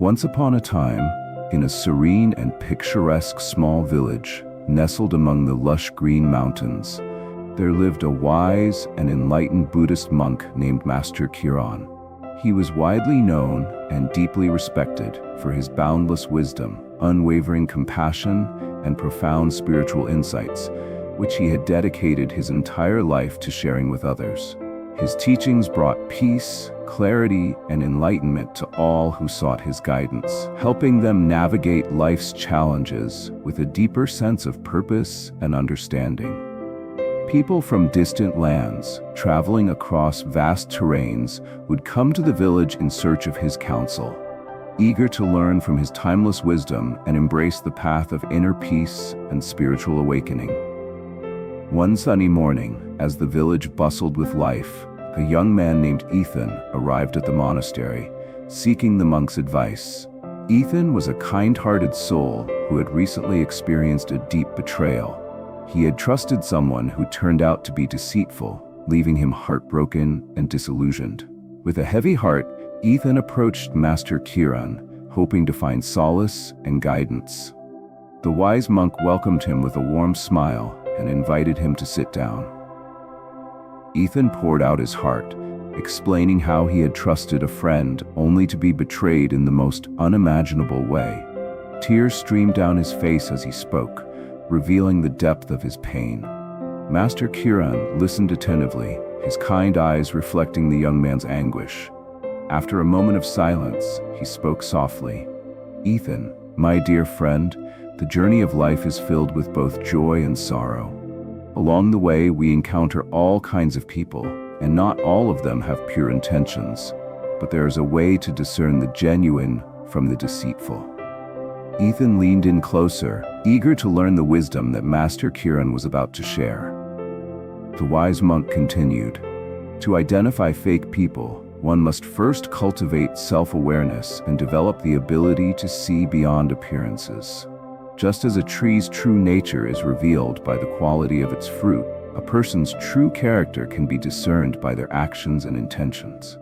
Once upon a time, in a serene and picturesque small village, nestled among the lush green mountains, there lived a wise and enlightened Buddhist monk named Master Kiran. He was widely known and deeply respected for his boundless wisdom, unwavering compassion, and profound spiritual insights, which he had dedicated his entire life to sharing with others. His teachings brought peace, clarity, and enlightenment to all who sought his guidance, helping them navigate life's challenges with a deeper sense of purpose and understanding. People from distant lands, traveling across vast terrains, would come to the village in search of his counsel, eager to learn from his timeless wisdom and embrace the path of inner peace and spiritual awakening. One sunny morning, as the village bustled with life, a young man named Ethan arrived at the monastery, seeking the monk's advice. Ethan was a kind-hearted soul who had recently experienced a deep betrayal. He had trusted someone who turned out to be deceitful, leaving him heartbroken and disillusioned. With a heavy heart, Ethan approached Master Kiran, hoping to find solace and guidance. The wise monk welcomed him with a warm smile and invited him to sit down. Ethan poured out his heart, explaining how he had trusted a friend only to be betrayed in the most unimaginable way. Tears streamed down his face as he spoke, revealing the depth of his pain. Master Kiran listened attentively, his kind eyes reflecting the young man's anguish. After a moment of silence, he spoke softly. "Ethan, my dear friend, the journey of life is filled with both joy and sorrow. Along the way, we encounter all kinds of people, and not all of them have pure intentions, but there is a way to discern the genuine from the deceitful." Ethan leaned in closer, eager to learn the wisdom that Master Kiran was about to share. The wise monk continued, "To identify fake people, one must first cultivate self-awareness and develop the ability to see beyond appearances. Just as a tree's true nature is revealed by the quality of its fruit, a person's true character can be discerned by their actions and intentions."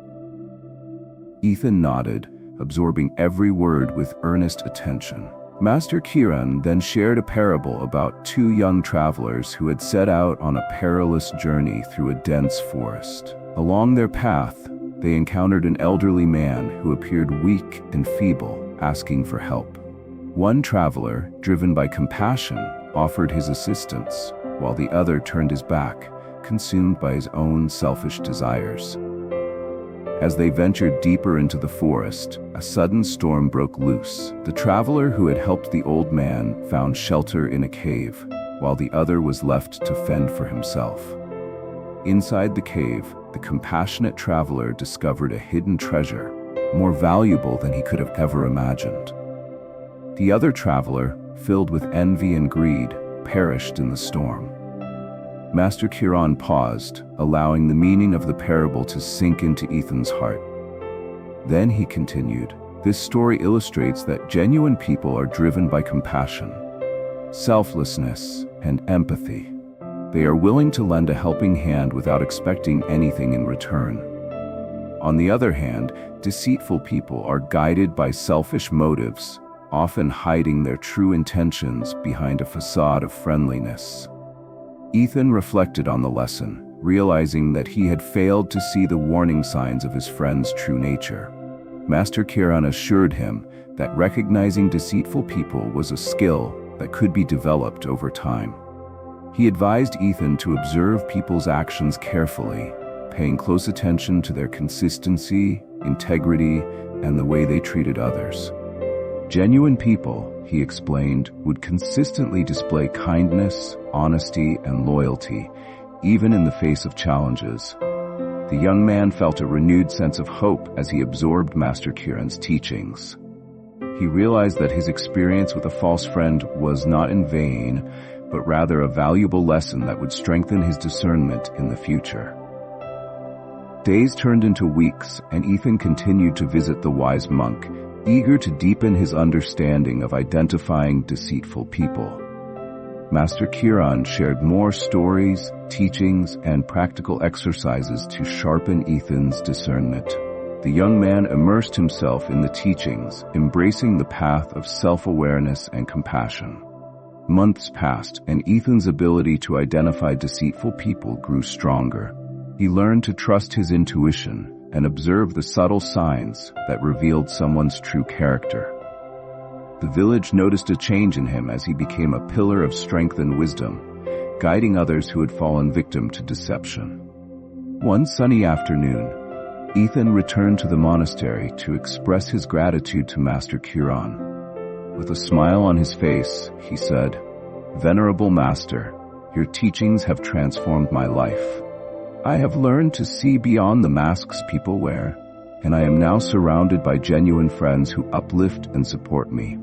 Ethan nodded, absorbing every word with earnest attention. Master Kiran then shared a parable about two young travelers who had set out on a perilous journey through a dense forest. Along their path, they encountered an elderly man who appeared weak and feeble, asking for help. One traveler, driven by compassion, offered his assistance, while the other turned his back, consumed by his own selfish desires. As they ventured deeper into the forest, a sudden storm broke loose. The traveler who had helped the old man found shelter in a cave, while the other was left to fend for himself. Inside the cave, the compassionate traveler discovered a hidden treasure, more valuable than he could have ever imagined. The other traveler, filled with envy and greed, perished in the storm. Master Kiran paused, allowing the meaning of the parable to sink into Ethan's heart. Then he continued, "This story illustrates that genuine people are driven by compassion, selflessness, and empathy. They are willing to lend a helping hand without expecting anything in return. On the other hand, deceitful people are guided by selfish motives, often hiding their true intentions behind a facade of friendliness." Ethan reflected on the lesson, realizing that he had failed to see the warning signs of his friend's true nature. Master Kiran assured him that recognizing deceitful people was a skill that could be developed over time. He advised Ethan to observe people's actions carefully, paying close attention to their consistency, integrity, and the way they treated others. Genuine people, he explained, would consistently display kindness, honesty, and loyalty, even in the face of challenges. The young man felt a renewed sense of hope as he absorbed Master Kiran's teachings. He realized that his experience with a false friend was not in vain, but rather a valuable lesson that would strengthen his discernment in the future. Days turned into weeks, and Ethan continued to visit the wise monk, eager to deepen his understanding of identifying deceitful people. Master Kiran shared more stories, teachings, and practical exercises to sharpen Ethan's discernment. The young man immersed himself in the teachings, embracing the path of self-awareness and compassion. Months passed, and Ethan's ability to identify deceitful people grew stronger. He learned to trust his intuition and observe the subtle signs that revealed someone's true character. The village noticed a change in him as he became a pillar of strength and wisdom, guiding others who had fallen victim to deception. One sunny afternoon, Ethan returned to the monastery to express his gratitude to Master Kiran. With a smile on his face, he said, "Venerable Master, your teachings have transformed my life. I have learned to see beyond the masks people wear, and I am now surrounded by genuine friends who uplift and support me."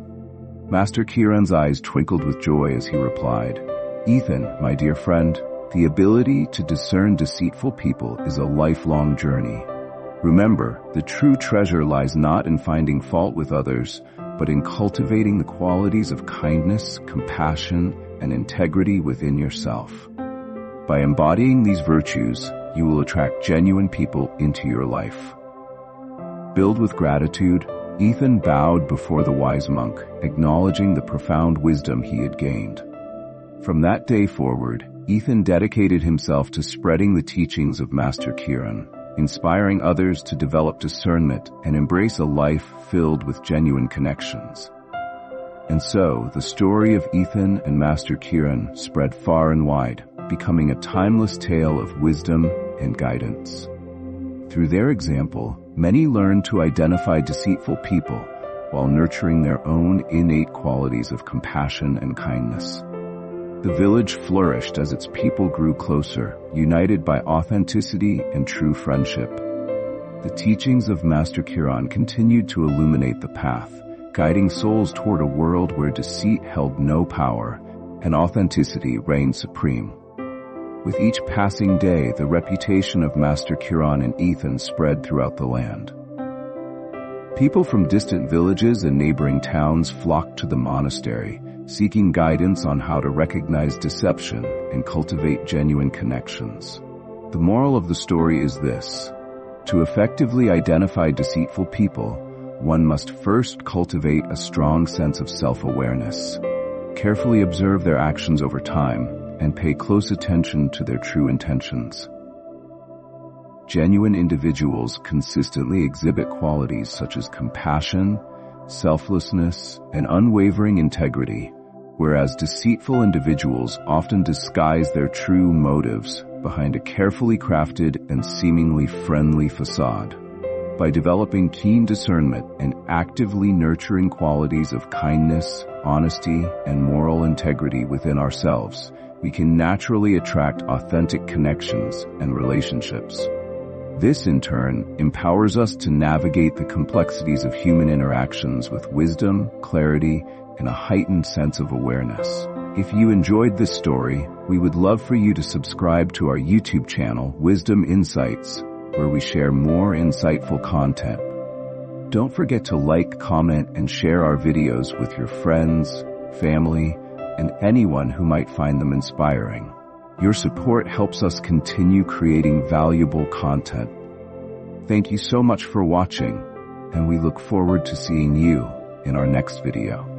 Master Kiran's eyes twinkled with joy as he replied, "Ethan, my dear friend, the ability to discern deceitful people is a lifelong journey. Remember, the true treasure lies not in finding fault with others, but in cultivating the qualities of kindness, compassion, and integrity within yourself. By embodying these virtues, you will attract genuine people into your life." Filled with gratitude, Ethan bowed before the wise monk, acknowledging the profound wisdom he had gained. From that day forward, Ethan dedicated himself to spreading the teachings of Master Kiran, inspiring others to develop discernment and embrace a life filled with genuine connections. And so, the story of Ethan and Master Kiran spread far and wide, becoming a timeless tale of wisdom and guidance. Through their example, many learned to identify deceitful people while nurturing their own innate qualities of compassion and kindness. The village flourished as its people grew closer, united by authenticity and true friendship. The teachings of Master Kiran continued to illuminate the path, guiding souls toward a world where deceit held no power and authenticity reigned supreme. With each passing day, the reputation of Master Kiran and Ethan spread throughout the land. People from distant villages and neighboring towns flocked to the monastery, seeking guidance on how to recognize deception and cultivate genuine connections. The moral of the story is this: to effectively identify deceitful people, one must first cultivate a strong sense of self-awareness, carefully observe their actions over time, and pay close attention to their true intentions. Genuine individuals consistently exhibit qualities such as compassion, selflessness, and unwavering integrity, whereas deceitful individuals often disguise their true motives behind a carefully crafted and seemingly friendly facade. By developing keen discernment and actively nurturing qualities of kindness, honesty, and moral integrity within ourselves, we can naturally attract authentic connections and relationships. This, in turn, empowers us to navigate the complexities of human interactions with wisdom, clarity, and a heightened sense of awareness. If you enjoyed this story, we would love for you to subscribe to our YouTube channel, Wisdom Insights, where we share more insightful content. Don't forget to like, comment, and share our videos with your friends, family, and anyone who might find them inspiring. Your support helps us continue creating valuable content. Thank you so much for watching, and we look forward to seeing you in our next video.